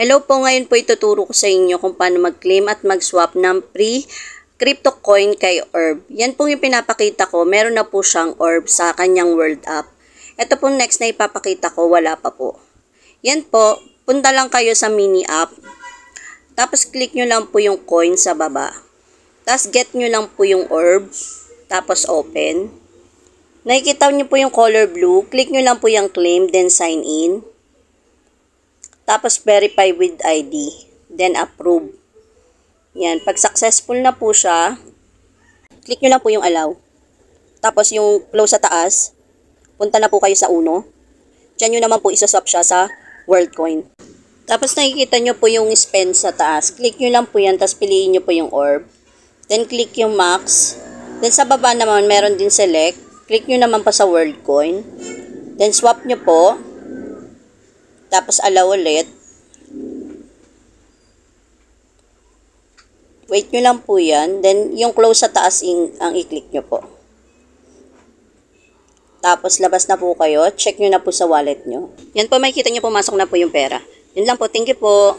Hello po, ngayon po ituturo ko sa inyo kung paano mag-claim at mag-swap ng free crypto coin kay Orb. Yan po yung pinapakita ko, meron na po siyang Orb sa kanyang World app. Ito po next na ipapakita ko, wala pa po. Yan po, punta lang kayo sa mini app. Tapos click nyo lang po yung coin sa baba. Tapos get nyo lang po yung Orb. Tapos open. Nakikita nyo po yung color blue. Click nyo lang po yung claim, then sign in. Tapos verify with ID. Then approve. Yan. Pag successful na po siya, click nyo lang po yung allow. Tapos yung close sa taas, punta na po kayo sa uno. Diyan nyo naman po isaswap siya sa WorldCoin. Tapos nakikita nyo po yung spend sa taas. Click nyo lang po yan, tapos piliin nyo po yung orb. Then click yung max. Then sa baba naman, meron din select. Click nyo naman pa sa WorldCoin. Then swap nyo po. Tapos allow ulit. Wait nyo lang po yan. Then yung close sa taas ang i-click nyo po. Tapos labas na po kayo. Check nyo na po sa wallet nyo. Yan po, makikita nyo pumasok na po yung pera. Yun lang po. Thank you po.